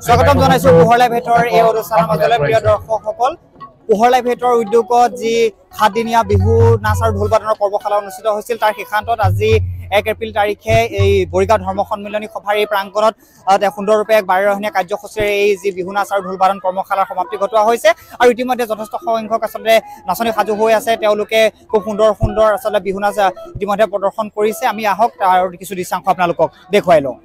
স্বাগতম জনাইছো পোহৰ লাইভ হেটৰ এই অনুষ্ঠানৰ মাজলৈ প্ৰিয় দৰ্শকসকল। পোহৰ লাইভ হেটৰ উদ্যোগত যি 7 দিনীয়া বিহু নাচ আৰু ঢোল বাদনৰ কৰ্মশালা অনুষ্ঠিত হৈছিল তাৰ সিদ্ধান্তত আজি 1 এপ্ৰিল তাৰিখে এই বৰিগাঁও ধৰ্ম সন্মিলনী সভাৰ এই প্ৰাংগণত সুন্দৰৰূপে এক 12 ৰহণীয়া কাৰ্যসূচীৰে এই যি বিহু নাচ আৰু ঢোল বাদন কৰ্মশালাৰ সমাপ্তি ঘটোৱা হৈছে আৰু ইতিমধ্যে যথেষ্ট সংখ্যক আচলতে নাচনী সাজু হৈ আছে। তেওঁলোকে খুব সুন্দৰ আচলতে বিহু নাচ ইতিমধ্যে প্ৰদৰ্শন কৰিছে। আমি আহক তাৰ কিছু দৃশ্যাংশ আপোনালোকক দেখুৱাই লওঁ।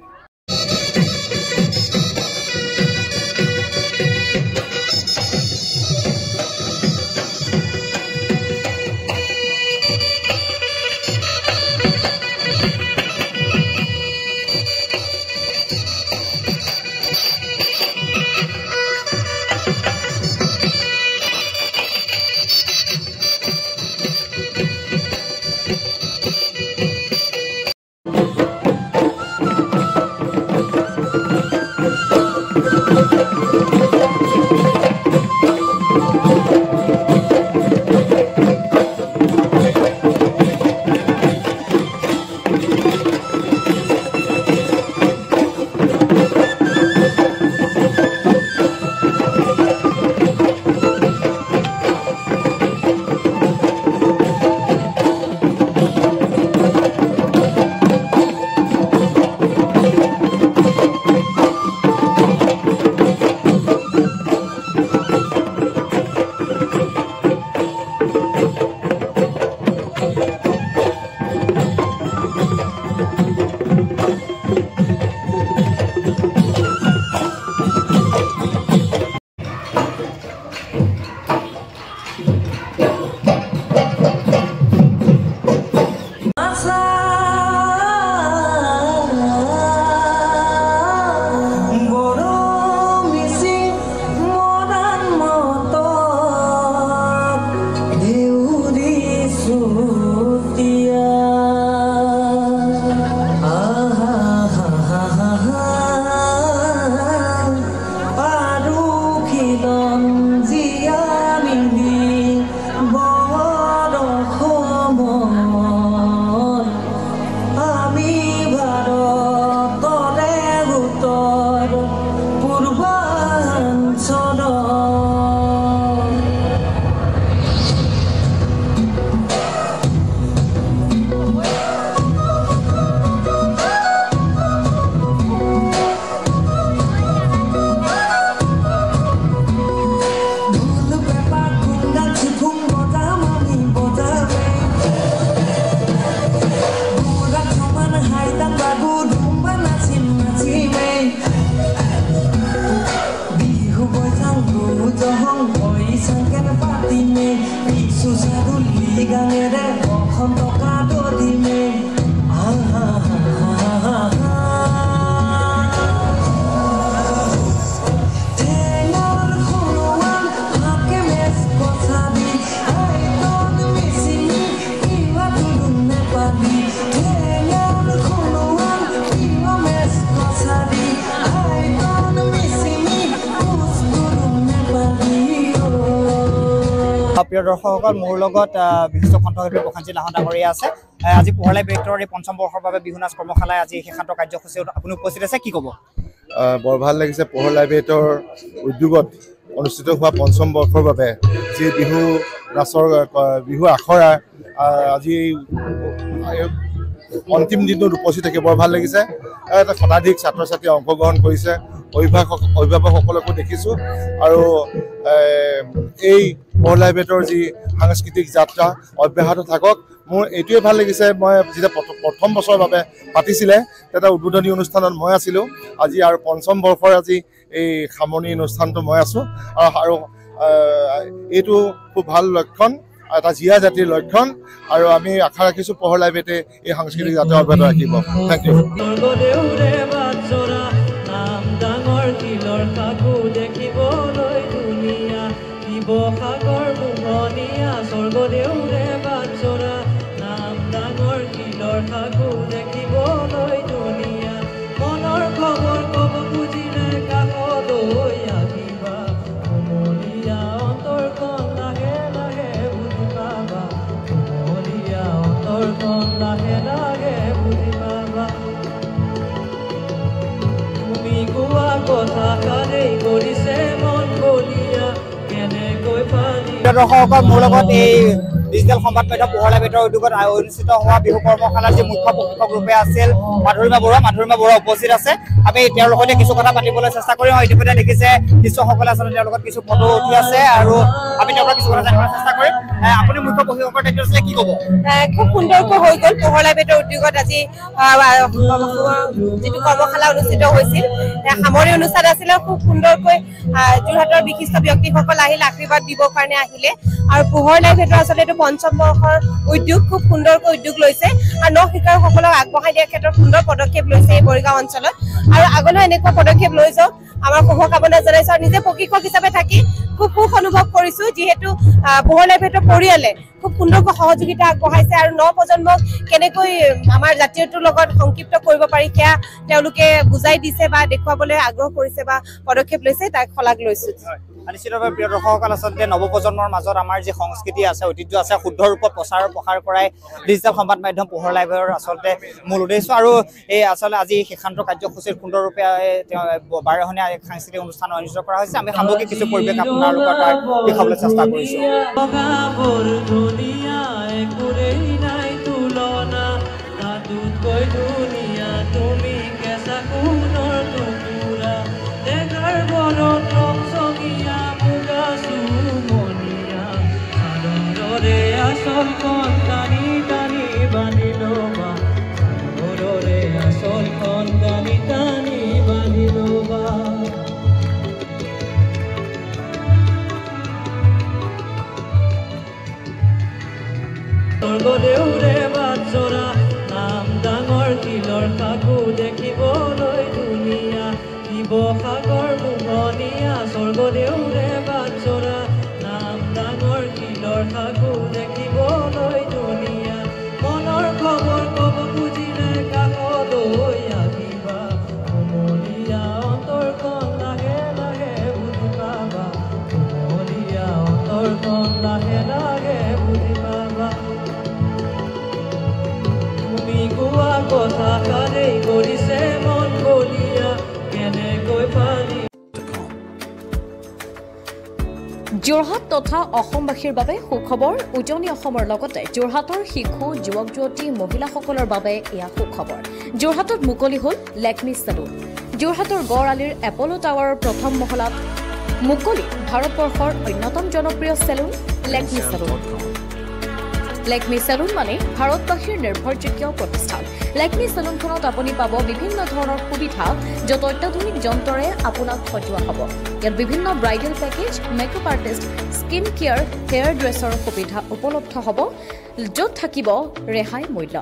প্ৰিয় দৰ্শকসকল, মোৰ লগত বিশিষ্ট কণ্ঠশিল্পী প্ৰশান্তজিৎ লাহন ডাঙৰীয়া আছে। আজি পোহৰ লাইভ হেটৰ এই 5ম বৰ্ষৰ বাবে বিহু নাচ কৰ্মশালাই আজি শেষান্ত কাৰ্যসূচীত আপুনি উপস্থিত আছে, কি ক'ব? বৰ ভাল লাগিছে। পোহৰ লাইভ হেটৰ উদ্যোগত অনুষ্ঠিত হোৱা 5ম বৰ্ষৰ বাবে যি বিহু নাচৰ বিহু আখৰা আজি অন্তিম দিনটোত উপস্থিত থাকি বৰ ভাল লাগিছে। শতাধিক ছাত্ৰ ছাত্ৰীয়ে অংশগ্ৰহণ কৰিছে, অভিভাৱকসকলকো দেখিছোঁ আৰু এই পোহৰ লাইভ হেটৰ যি সাংস্কৃতিক যাত্ৰা অব্যাহত থাকক। মোৰ এইটোৱে ভাল লাগিছে, মই যেতিয়া প্ৰথম বছৰৰ বাবে পাতিছিলে তেতিয়া উদ্বোধনী অনুষ্ঠানত মই আছিলোঁ। আজি আৰু 5ম বৰ্ষৰ আজি এই সামৰণি অনুষ্ঠানটো মই আছোঁ আৰু এইটো খুব ভাল লক্ষণ, এটা জীয়া জাতিৰ লক্ষণ আৰু আমি আশা ৰাখিছোঁ পোহৰ লাইভ হেটে এই সাংস্কৃতিক যাত্ৰা অব্যাহত ৰাখিব। Thank U. শিৱসাগৰ মোহনীয়া স্বৰ্গদেউৰে বাটচৰা নাম ডাঙৰ শিলৰ সাগু দেখিবলৈ ধুনীয়া মনৰ খবৰ কব খুজিলে কাষত আহিবা কোমলীয়া অন্তৰখন লাহে লাহে বুজি পাবা কোমলীয়া অন্তৰখন লাহে লাহে বুজি পাবা কথা কাৰেই কৰিছে মন বলিয়া কেনেকৈ পালি দৰ্শকসকল মোৰ লগত এই ডিজিটেল সংবাদ মাধ্যম পোহৰ লাইভৰ উদ্যোগত অনুষ্ঠিত হোৱা বিহু কৰ্মশালাৰ যি মুখ্য প্ৰশিক্ষক ৰূপে আছিল মাধুৰিমা বৰুৱা উপস্থিত আছে আমি তেওঁৰ লগতে কিছু কথা পাতিবলৈ চেষ্টা কৰিম ইতিমধ্যে দেখিছে দৃশ্যসকলে আচলতে তেওঁৰ লগত কিছু ফটো উঠি আছে আৰু আমি তেওঁৰ পৰা কিছু কথা জানিবলৈ চেষ্টা কৰিম আপুনি মুখ্য প্ৰশিক্ষকৰ দায়িত্ব আছিলে কি ক'ব খুব সুন্দৰকৈ হৈ গ'ল পোহৰ লাইভৰ উদ্যোগত আজি যিটো কৰ্মশালা অনুষ্ঠিত হৈছিল সামৰণি অনুষ্ঠান আছিলে খুব সুন্দৰকৈ যোৰহাটৰ বিশিষ্ট ব্যক্তিসকল আহিল আশীৰ্বাদ দিবৰ কাৰণে আহিলে আৰু পোহৰ লাইভৰ আচলতে এইটো পঞ্চম বৰ্ষৰ উদ্যোগ খুব সুন্দৰকৈ উদ্যোগ লৈছে আৰু নখ শিকাৰুসকলক আগবঢ়াই দিয়াৰ ক্ষেত্ৰত সুন্দৰ পদক্ষেপ লৈছে এই বৰিগাঁও অঞ্চলত আৰু আগলৈ এনেকুৱা পদক্ষেপ লৈ যাওক আমাৰ শুভকামনা জনাইছো আৰু নিজে প্ৰশিক্ষক হিচাপে থাকি খুব সুখ অনুভৱ কৰিছো যিহেতু পোহৰ লাইভৰ পৰিয়ালে খুব সুন্দৰকৈ সহযোগিতা আগবঢ়াইছে আৰু নৱপ্ৰজন্মক কেনেকৈ আমাৰ জাতীয়টোৰ লগত সংক্ষিপ্ত কৰিব পাৰি সেয়া তেওঁলোকে বুজাই দিছে বা দেখুৱাবলৈ আগ্ৰহ কৰিছে বা পদক্ষেপ লৈছে তাক শলাগ লৈছো নিশ্চিতভাৱে প্ৰিয় দৰ্শকসকল আচলতে নৱপ্ৰজন্মৰ মাজত আমাৰ যি সংস্কৃতি আছে ঐতিহ্য আছে শুদ্ধ ৰূপত প্ৰসাৰ কৰাই ডিজিটেল সংবাদ মাধ্যম পোহৰ লাইভৰ আচলতে মূল উদ্দেশ্য আৰু এই আচলতে আজি শিক্ষান্ত কাৰ্যসূচীৰ সুন্দৰৰূপে 12খনীয়া সাংস্কৃতিক অনুষ্ঠান অনুষ্ঠিত কৰা হৈছে আমি সামগ্ৰিক কিছু পৰিৱেশ আপোনালোকৰ তাত দেখাবলৈ চেষ্টা কৰিছোঁ আসল কন টানি টানি বান্ধি লবা ঘৰৰে আসল কন টানি টানি বান্ধি লবা স্বৰ্গদেউৰে বাটচৰা নাম ডাঙৰ শিলৰ সাকু দেখিবলৈ ধুনীয়া শিৱসাগৰ মোহনীয়া স্বৰ্গদেউৰে বাটচৰা নাম ডাঙৰ শিলৰ সাকু দেখিবলৈ ধুনীয়া মনৰ খবৰ ক'ব খুজিলে কাষলৈ আহিবা কোমলীয়া অন্তৰখন লাহে লাহে বুজি পাবা কোমলীয়া অন্তৰখন লাহে লাহে বুজি পাবা তুমি কোৱা কথা কাৰেই কৰিছে মন বলিয়া কেনেকৈ পালি যোৰহাট তথা অসমবাসীৰ বাবে সুখবৰ উজনি অসমৰ লগতে যোৰহাটৰ শিশু যুৱক যুৱতী মহিলাসকলৰ বাবে এয়া সুখবৰ যোৰহাটত মুকলি হ'ল লেকমি চেলুন যোৰহাটৰ গড় আলিৰ এপলো টাৱাৰৰ প্ৰথম মহলাত মুকলি ভাৰতবৰ্ষৰ অন্যতম জনপ্ৰিয় salon Lakme salon Lakme salon মানে ভাৰতবাসীৰ নিৰ্ভৰযোগ্য প্ৰতিষ্ঠান লেকমি চেলুনখনত আপুনি পাব বিভিন্ন ধৰণৰ সুবিধা য'ত অত্যাধুনিক যন্ত্ৰৰে আপোনাক সজোৱা হ'ব ইয়াত বিভিন্ন bridal package makeup artist skin care hair dresser সুবিধা উপলব্ধ হ'ব য'ত থাকিব ৰেহাই মূল্য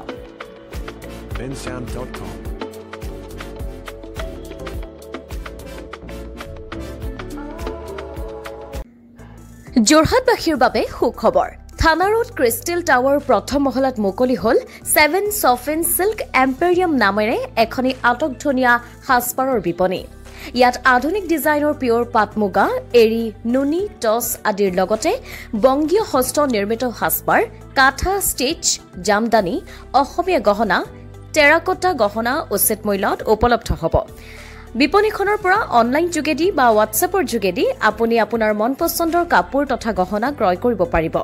যোৰহাটবাসীৰ বাবে সুখবৰ থানা ৰোড ক্ৰিষ্টেল টাৱাৰ প্ৰথম মহলাত মুকলি হ'ল 7 চফিন চিল্ক এম্পেৰিয়াম নামেৰে এখনি আটকধুনীয়া সাজপাৰৰ বিপণী ইয়াত আধুনিক ডিজাইনৰ পিয়ৰ পাট মুগা এৰি নুনি টছ আদিৰ লগতে বংগীয় হস্ত নিৰ্মিত সাজপাৰ কাঠা ষ্টিচ জামদানি অসমীয়া গহনা টেৰাকোটা গহনা উচিত মূল্যত উপলব্ধ হ'ব বিপণীখনৰ পৰা অনলাইন যোগেদি বা হোৱাটছএপৰ যোগেদি আপুনি আপোনাৰ মন পছন্দৰ কাপোৰ তথা গহনা ক্ৰয় কৰিব পাৰিব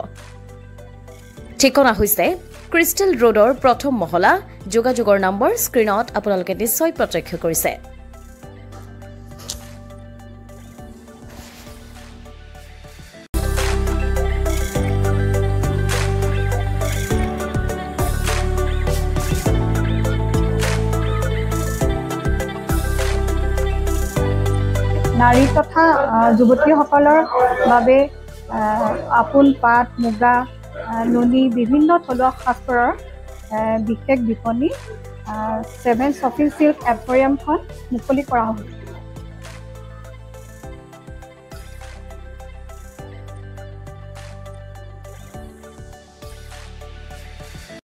ঠিকনা হৈছে ক্ৰিষ্টেল ৰোডৰ প্ৰথম মহলা যোগাযোগৰ নম্বৰ স্ক্ৰিনত আপোনালোকে নিশ্চয় প্ৰত্যক্ষ কৰিছে নাৰী তথা যুৱতীসকলৰ বাবে আপোন পাট মুগা নুনি বিভিন্ন থলুৱা সাজপাৰৰ বিশেষ বিপণী 7 চফিন চিল্ক এম্পেৰিয়ামখন মুকলি কৰা হ'ব